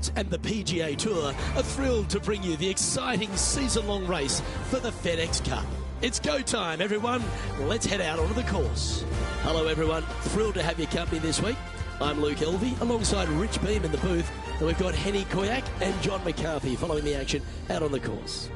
Sports and the PGA Tour are thrilled to bring you the exciting season-long race for the FedEx Cup. It's go time, everyone. Let's head out onto the course. Hello, everyone. Thrilled to have your company this week. I'm Luke Elvey, alongside Rich Beam in the booth, and we've got Henny Koyak and John McCarthy following the action out on the course.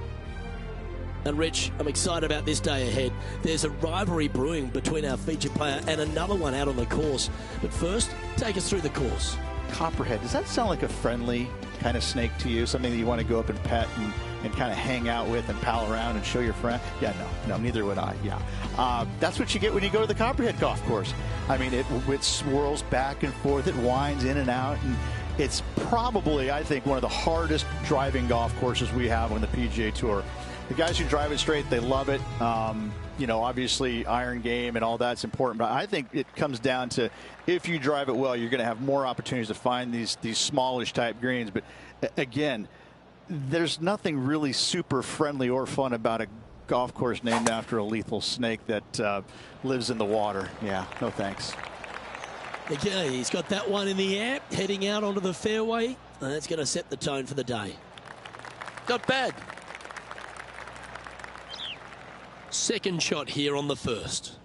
And Rich, I'm excited about this day ahead. There's a rivalry brewing between our featured player and another one out on the course. But first, take us through the course. Copperhead, does that sound like a friendly kind of snake to you? Something that you want to go up and pet and kind of hang out with and pal around and show your friend? Yeah, no, neither would I. Yeah, that's what you get when you go to the Copperhead golf course. I mean, it swirls back and forth, it winds in and out, and it's probably, I think, one of the hardest driving golf courses we have on the PGA Tour. The guys who drive it straight, they love it. You know, obviously iron game and all that's important, but I think it comes down to if you drive it well, you're going to have more opportunities to find these smallish type greens. But again, there's nothing really super friendly or fun about a golf course named after a lethal snake that lives in the water. Yeah, no thanks. Okay, he's got that one in the air, heading out onto the fairway. And that's going to set the tone for the day. Not bad. Second shot here on the first.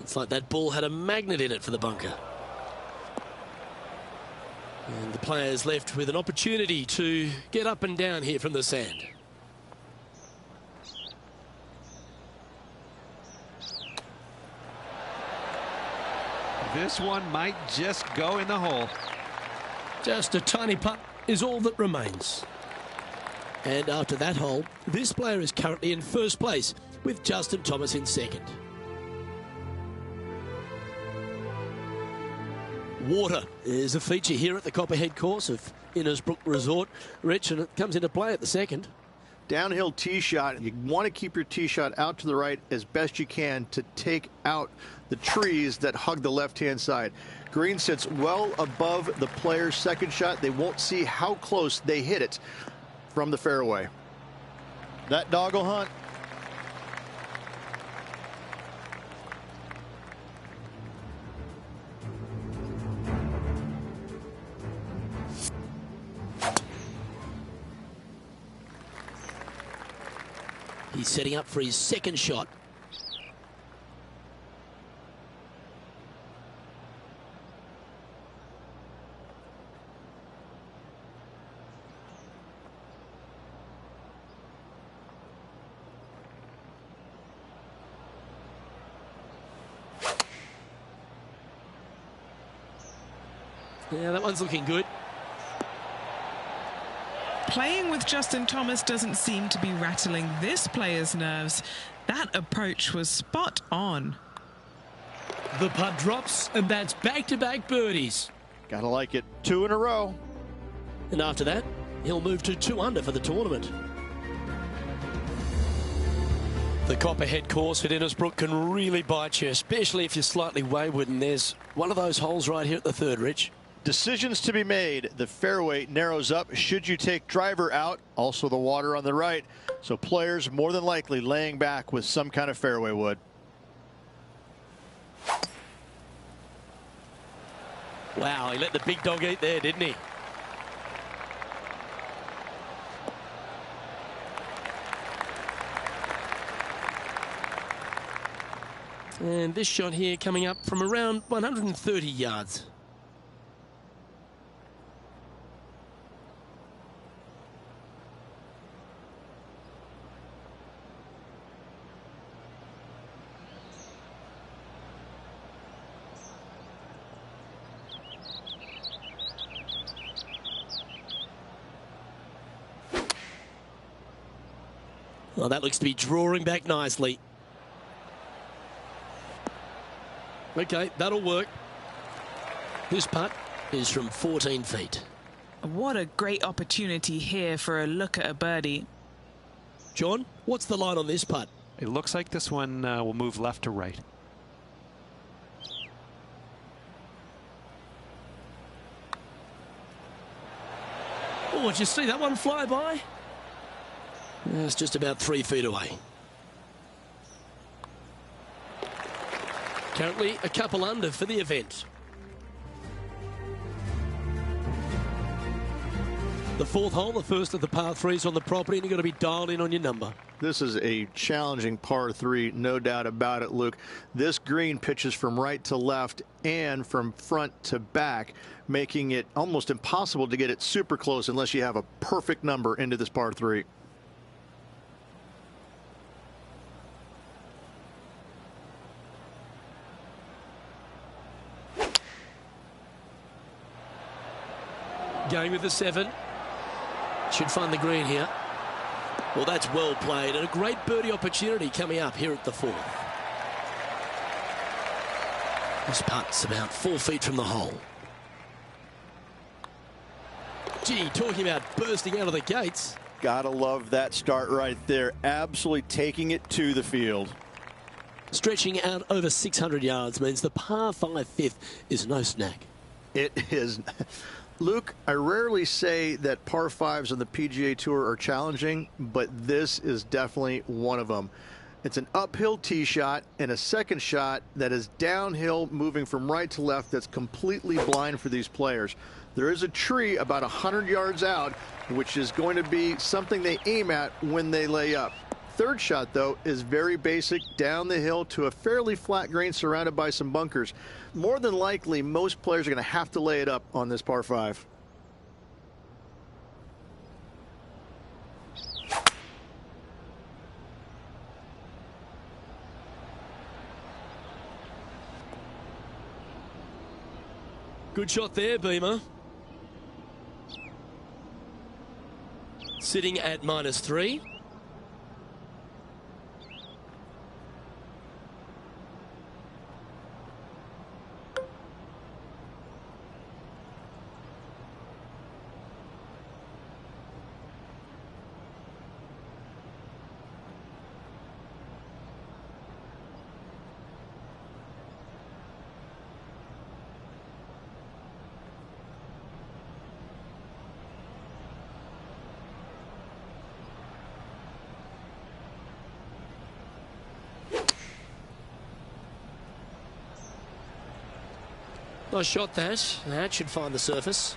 It's like that ball had a magnet in it for the bunker. And the players left with an opportunity to get up and down here from the sand. This one might just go in the hole. Just a tiny putt is all that remains. And after that hole, this player is currently in first place with Justin Thomas in second. Water is a feature here at the Copperhead course of Innisbrook Resort. Rich, and it comes into play at the second. Downhill tee shot. You want to keep your tee shot out to the right as best you can to take out the trees that hug the left-hand side. Green sits well above the player's second shot. They won't see how close they hit it from the fairway. That dog will hunt. He's setting up for his second shot. Yeah, that one's looking good. Playing with Justin Thomas doesn't seem to be rattling this player's nerves. That approach was spot on. The putt drops, and that's back-to-back birdies. Gotta like it. 2 in a row. And after that, he'll move to 2 under for the tournament. The Copperhead course at Innisbrook can really bite you, especially if you're slightly wayward, and there's one of those holes right here at the third, Rich. Decisions to be made. The fairway narrows up. Should you take driver out? Also the water on the right. So players more than likely laying back with some kind of fairway wood. Wow, he let the big dog eat there, didn't he? And this shot here coming up from around 130 yards. Well, that looks to be drawing back nicely. Okay, that'll work. This putt is from 14 feet. What a great opportunity here for a look at a birdie. John, what's the line on this putt? It looks like this one will move left to right. Oh, did you see that one fly by? It's just about 3 feet away. Currently a couple under for the event. The fourth hole, the first of the par threes on the property, and you've got to be dialed in on your number. This is a challenging par 3, no doubt about it, Luke. This green pitches from right to left and from front to back, making it almost impossible to get it super close unless you have a perfect number into this par 3. Going with the 7. Should find the green here. Well, that's well played, and a great birdie opportunity coming up here at the 4th. This putt's about 4 feet from the hole. Gee, talking about bursting out of the gates. Gotta love that start right there. Absolutely taking it to the field. Stretching out over 600 yards means the par 5 5th is no snack. It is. Luke, I rarely say that par 5s on the PGA Tour are challenging, but this is definitely one of them. It's an uphill tee shot and a second shot that is downhill, moving from right to left, that's completely blind for these players. There is a tree about 100 yards out, which is going to be something they aim at when they lay up. Third shot, though, is very basic, down the hill to a fairly flat green surrounded by some bunkers. More than likely, most players are going to have to lay it up on this par 5. Good shot there, Beamer. Sitting at -3. Nice shot, that. That should find the surface.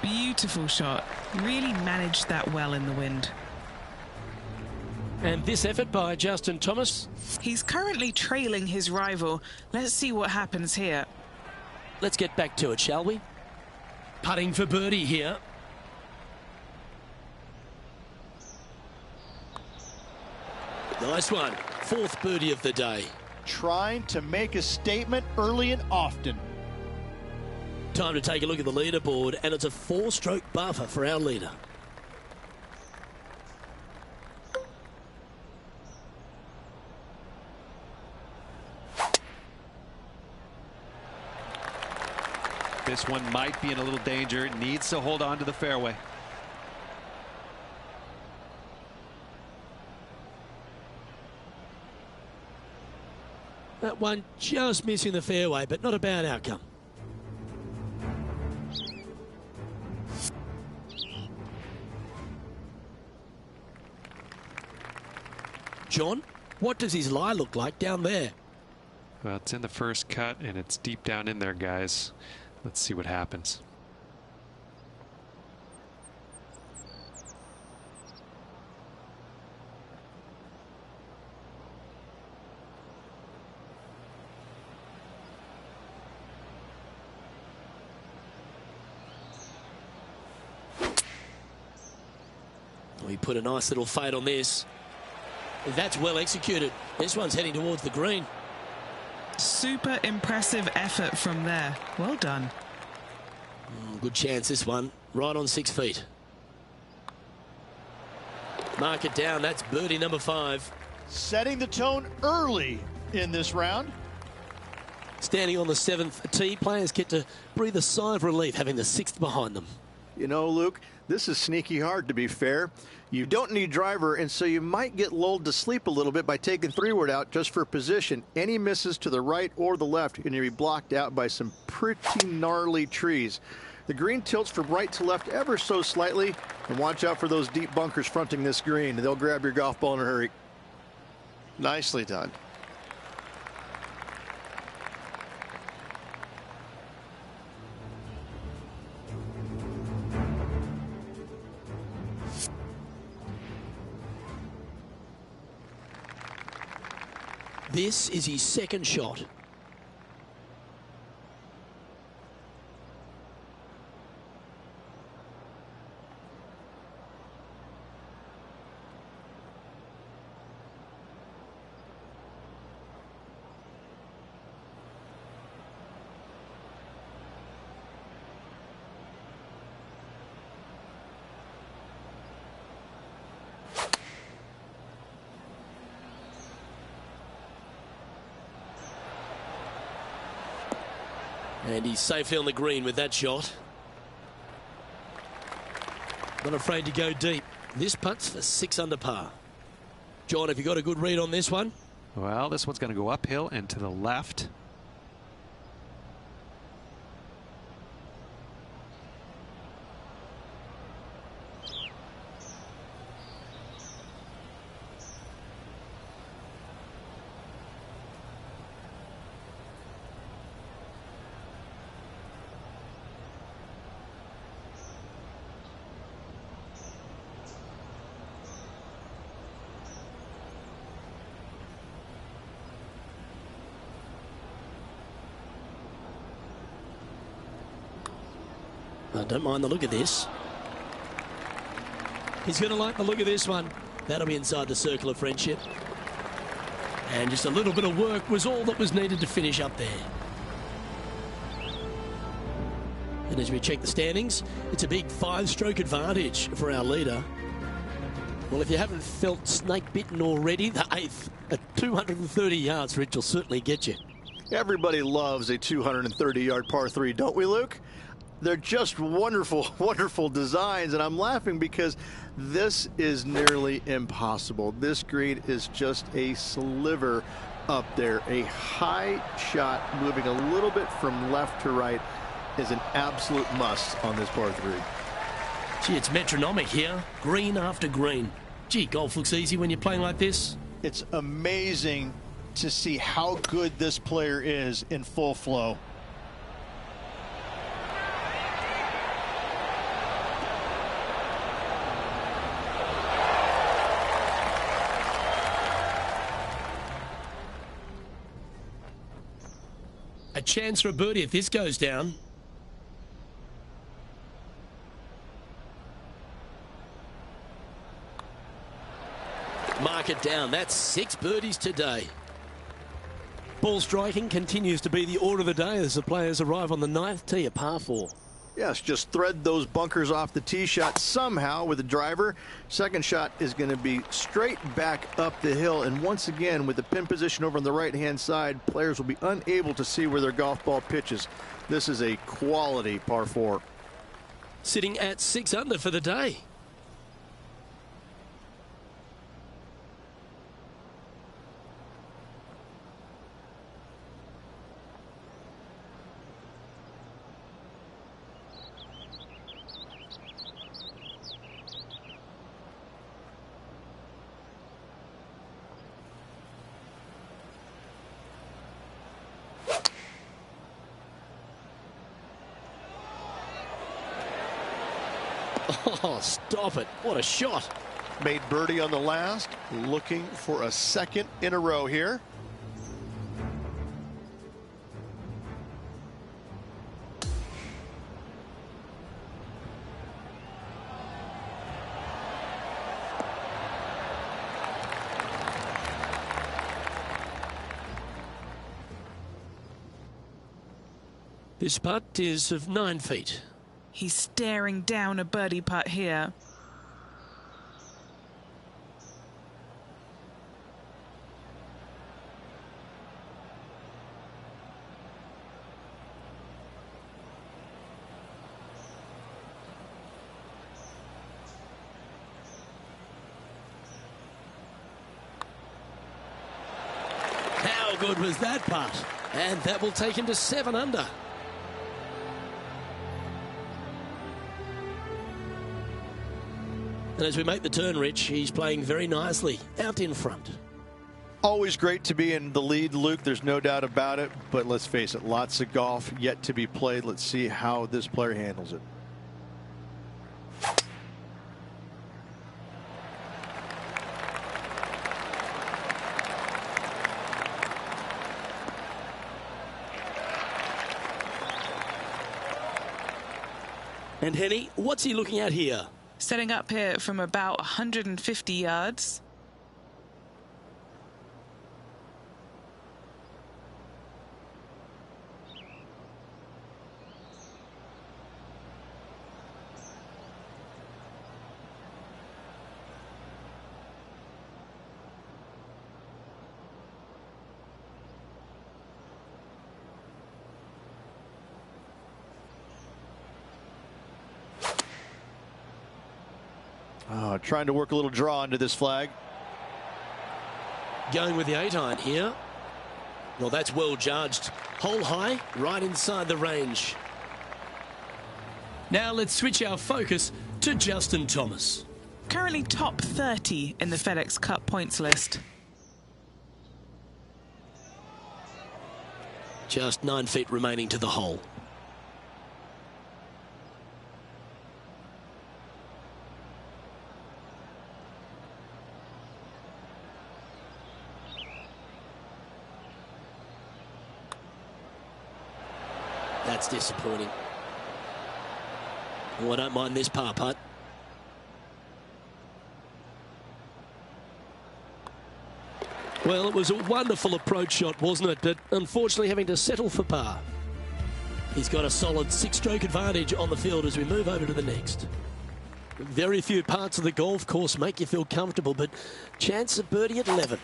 Beautiful shot. Really managed that well in the wind. And this effort by Justin Thomas. He's currently trailing his rival. Let's see what happens here. Let's get back to it, shall we? Putting for birdie here. Nice one. 4th birdie of the day. Trying to make a statement early and often. Time to take a look at the leaderboard, and it's a 4-stroke buffer for our leader. This one might be in a little danger. Needs to hold on to the fairway. That one just missing the fairway, but not a bad outcome. John, what does his lie look like down there? Well, it's in the first cut, and it's deep down in there, guys. Let's see what happens. We put a nice little fade on this. That's well executed. This one's heading towards the green. Super impressive effort from there. Well done. Good chance, this one. Right on 6 feet. Mark it down. That's birdie number 5. Setting the tone early in this round. Standing on the 7th tee, players get to breathe a sigh of relief having the 6th behind them. You know, Luke, this is sneaky hard, to be fair. You don't need driver, and so you might get lulled to sleep a little bit by taking 3-wood out just for position. Any misses to the right or the left, and you'll be blocked out by some pretty gnarly trees. The green tilts from right to left ever so slightly, and watch out for those deep bunkers fronting this green. They'll grab your golf ball in a hurry. Nicely done. This is his second shot. And he's safely on the green with that shot. Not afraid to go deep. This putt's for 6 under par. John, have you got a good read on this one? Well, this one's going to go uphill and to the left. I don't mind the look of this. He's going to like the look of this one. That'll be inside the circle of friendship. And just a little bit of work was all that was needed to finish up there. And as we check the standings, it's a big 5-stroke advantage for our leader. Well, if you haven't felt snake bitten already, the 8th at 230 yards, Rich, will certainly get you. Everybody loves a 230-yard par 3, don't we, Luke? They're just wonderful, wonderful designs, and I'm laughing because this is nearly impossible. This green is just a sliver up there. A high shot moving a little bit from left to right is an absolute must on this par 3. Gee, it's metronomic here. Green after green. Gee, golf looks easy when you're playing like this. It's amazing to see how good this player is in full flow. A chance for a birdie if this goes down. Mark it down. That's 6 birdies today. Ball striking continues to be the order of the day as the players arrive on the 9th tee, a par 4. Yes, just thread those bunkers off the tee shot somehow with the driver. Second shot is going to be straight back up the hill. And once again, with the pin position over on the right-hand side, players will be unable to see where their golf ball pitches. This is a quality par 4. Sitting at 6 under for the day. Oh, stop it. What a shot. Made birdie on the last, looking for a second in a row here. This putt is of 9 feet. He's staring down a birdie putt here. How good was that putt? And that will take him to 7 under. And as we make the turn, Rich, he's playing very nicely out in front. Always great to be in the lead, Luke. There's no doubt about it. But let's face it, lots of golf yet to be played. Let's see how this player handles it. And Henny, what's he looking at here? Setting up here from about 150 yards. Trying to work a little draw into this flag. Going with the 8-iron here. Well, that's well judged. Hole high, right inside the range. Now let's switch our focus to Justin Thomas. Currently top 30 in the FedEx Cup points list. Just 9 feet remaining to the hole. That's disappointing. Oh, I don't mind this par putt. Well, it was a wonderful approach shot, wasn't it? But unfortunately having to settle for par. He's got a solid 6-stroke advantage on the field as we move over to the next. Very few parts of the golf course make you feel comfortable, but chance of birdie at 11.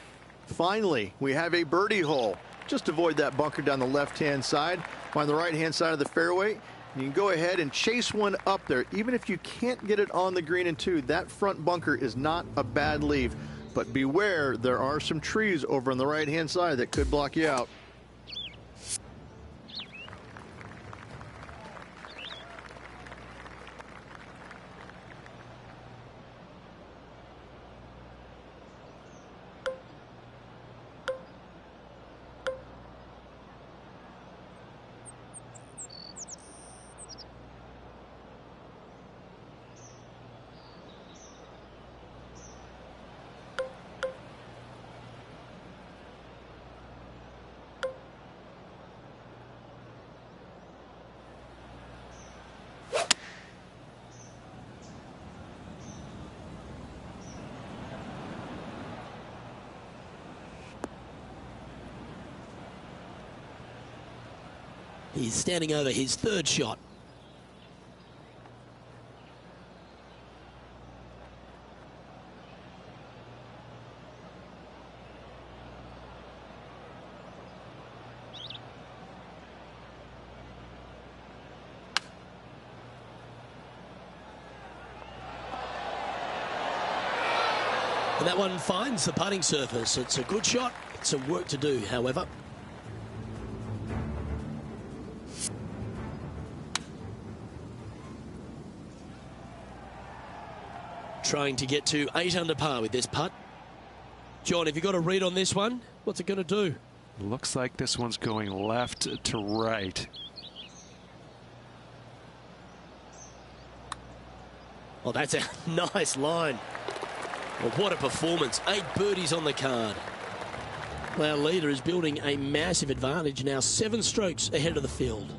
Finally, we have a birdie hole. Just avoid that bunker down the left-hand side. On the right-hand side of the fairway, you can go ahead and chase one up there. Even if you can't get it on the green in 2, that front bunker is not a bad leave. But beware, there are some trees over on the right-hand side that could block you out. He's standing over his 3rd shot. And that one finds the putting surface. It's a good shot. Some work to do, however. Trying to get to 8 under par with this putt. John, have you got a read on this one? What's it going to do? Looks like this one's going left to right. Oh, that's a nice line. Well, what a performance. 8 birdies on the card. Our leader is building a massive advantage now, 7 strokes ahead of the field.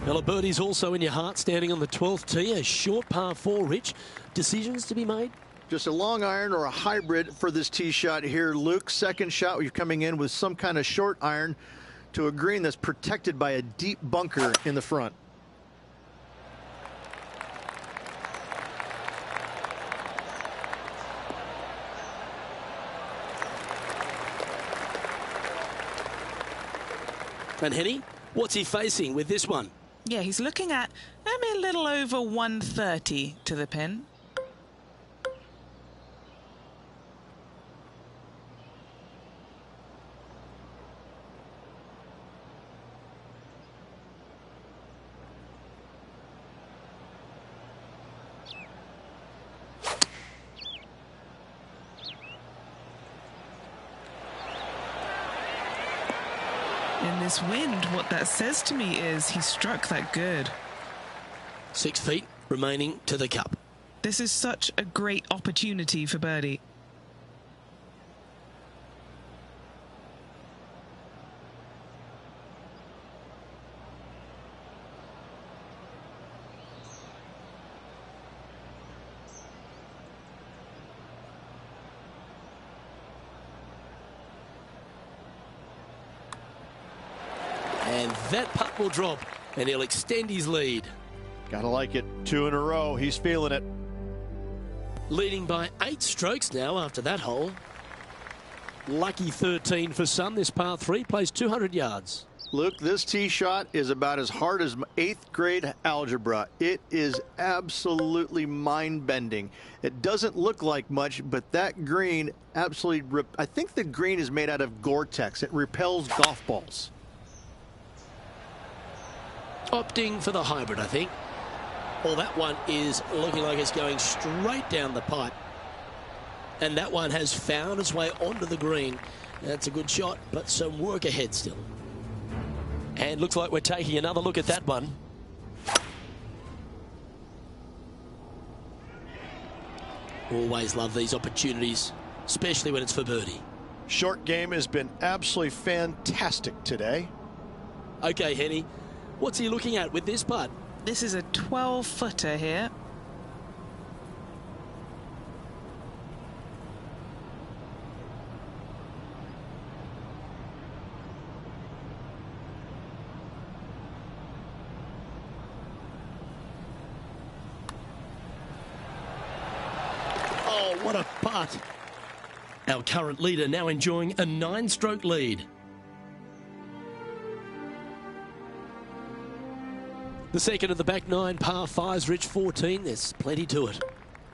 Well, a birdie's also in your heart, standing on the 12th tee, a short par 4, Rich. Decisions to be made? Just a long iron or a hybrid for this tee shot here, Luke. Second shot, you're coming in with some kind of short iron to a green that's protected by a deep bunker in the front. And Henny, what's he facing with this one? Yeah, he's looking at maybe a little over 130 to the pin. In this wind, what that says to me is he struck that good. 6 feet remaining to the cup. This is such a great opportunity for birdie. And that putt will drop, and he'll extend his lead. Gotta like it. 2 in a row. He's feeling it. Leading by 8 strokes now after that hole. Lucky 13 for some. This par 3 plays 200 yards. Luke, this tee shot is about as hard as 8th grade algebra. It is absolutely mind-bending. It doesn't look like much, but that green absolutely... I think the green is made out of Gore-Tex. It repels golf balls. Opting for the hybrid, I think. Well, that one is looking like it's going straight down the pipe. And that one has found its way onto the green. That's a good shot, but some work ahead still. And looks like we're taking another look at that one. Always love these opportunities, especially when it's for birdie. Short game has been absolutely fantastic today. Okay, Henny, what's he looking at with this putt? This is a 12-footer here. Oh, what a putt. Our current leader now enjoying a 9-stroke lead. The second of the back 9 par 5s, Rich 14. There's plenty to it.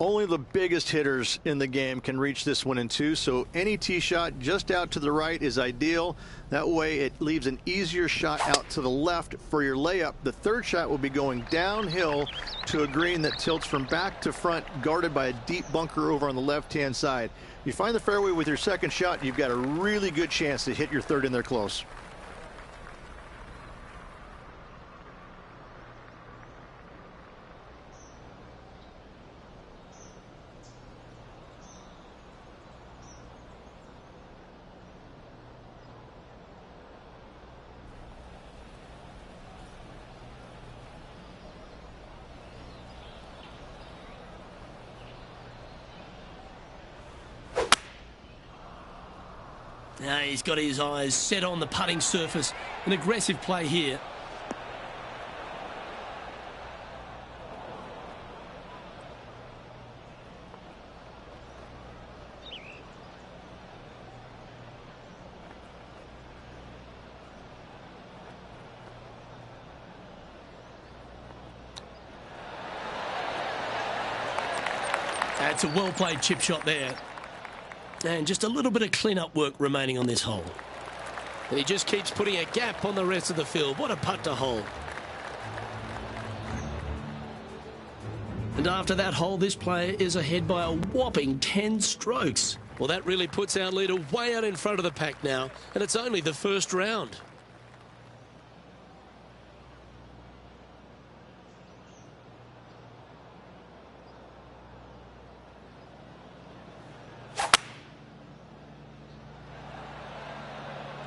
Only the biggest hitters in the game can reach this one in 2, so any tee shot just out to the right is ideal. That way it leaves an easier shot out to the left for your layup. The third shot will be going downhill to a green that tilts from back to front, guarded by a deep bunker over on the left-hand side. If you find the fairway with your second shot, you've got a really good chance to hit your third in there close. Now he's got his eyes set on the putting surface. An aggressive play here. That's a well-played chip shot there. And just a little bit of clean-up work remaining on this hole. And he just keeps putting a gap on the rest of the field. What a putt to hole. And after that hole, this player is ahead by a whopping 10 strokes. Well, that really puts our leader way out in front of the pack now. And it's only the first round.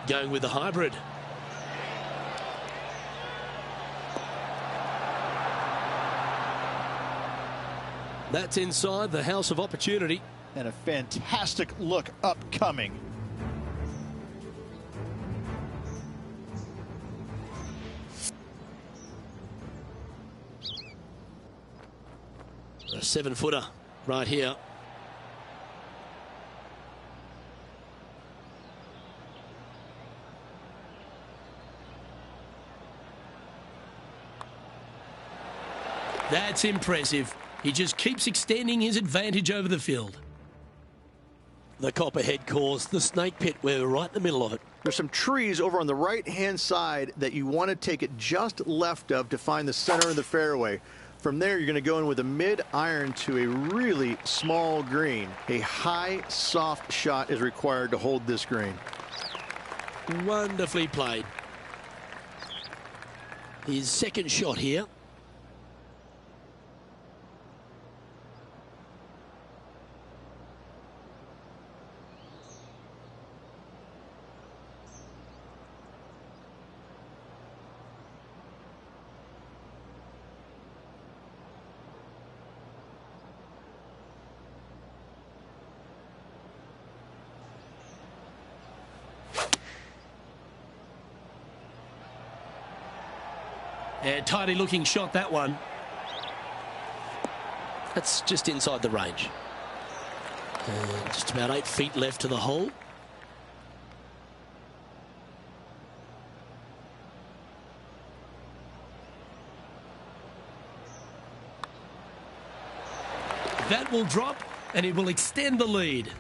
Going with the hybrid. That's inside the house of opportunity. And a fantastic look upcoming. A 7-footer right here. That's impressive. He just keeps extending his advantage over the field. The Copperhead course, the snake pit, we're right in the middle of it. There's some trees over on the right-hand side that you want to take it just left of to find the center of the fairway. From there, you're going to go in with a mid-iron to a really small green. A high, soft shot is required to hold this green. Wonderfully played. His second shot here. And tidy looking shot, that one. That's just inside the range. And just about 8 feet left to the hole. That will drop and it will extend the lead.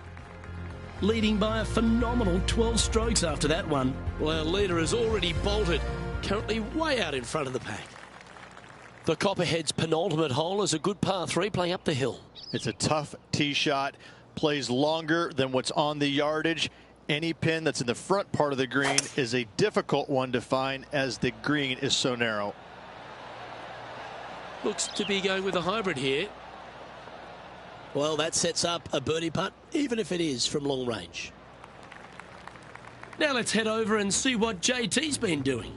Leading by a phenomenal 12 strokes after that one. Well, our leader has already bolted. Currently way out in front of the pack. The Copperhead's penultimate hole is a good par 3 playing up the hill. It's a tough tee shot, plays longer than what's on the yardage. Any pin that's in the front part of the green is a difficult one to find as the green is so narrow. Looks to be going with a hybrid here. Well, that sets up a birdie putt, even if it is from long range. Now let's head over and see what JT's been doing.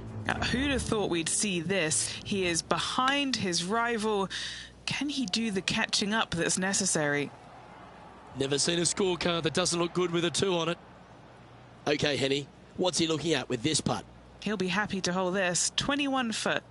Who'd have thought we'd see this? He is behind his rival. Can he do the catching up that's necessary? Never seen a scorecard that doesn't look good with a 2 on it. Okay, Henny, what's he looking at with this putt? He'll be happy to hold this. 21 foot.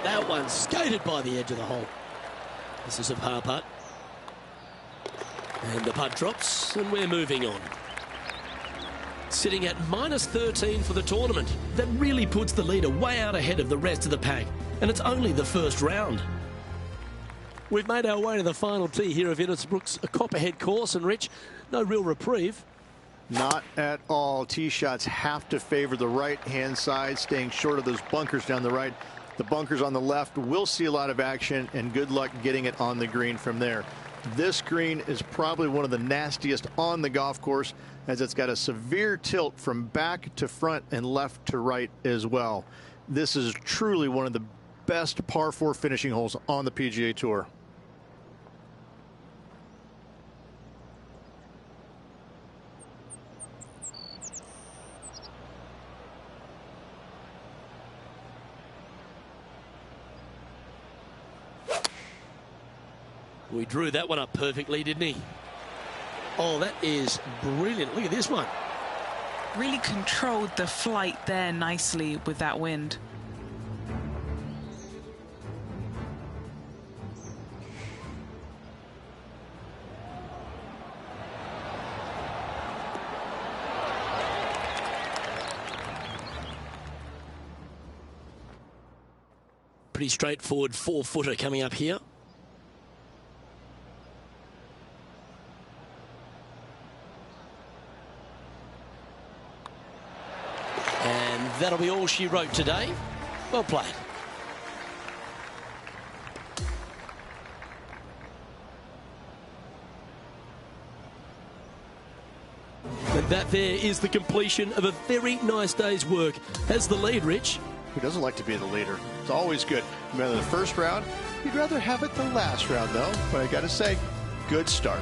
That one skated by the edge of the hole. This is a par putt. And the putt drops, and we're moving on. Sitting at -13 for the tournament. That really puts the leader way out ahead of the rest of the pack. And it's only the first round. We've made our way to the final tee here of Innisbrook's Copperhead course. And Rich, no real reprieve. Not at all. Tee shots have to favor the right-hand side, staying short of those bunkers down the right. The bunkers on the left will see a lot of action, and good luck getting it on the green from there. This green is probably one of the nastiest on the golf course, as it's got a severe tilt from back to front and left to right as well. This is truly one of the best par 4 finishing holes on the PGA Tour. We drew that one up perfectly, didn't he? Oh, that is brilliant. Look at this one. Really controlled the flight there nicely with that wind. Pretty straightforward 4-footer coming up here. And that'll be all she wrote today. Well played. And that there is the completion of a very nice day's work. Has the lead, Rich. Who doesn't like to be the leader? It's always good. Remember the first round? You'd rather have it the last round, though. But I got to say, good start.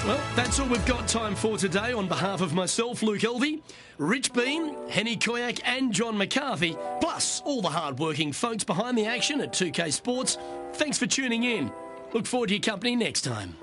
Well, that's all we've got time for today. On behalf of myself, Luke Elvey, Rich Bean, Henny Koyak and John McCarthy, plus all the hard-working folks behind the action at 2K Sports, thanks for tuning in. Look forward to your company next time.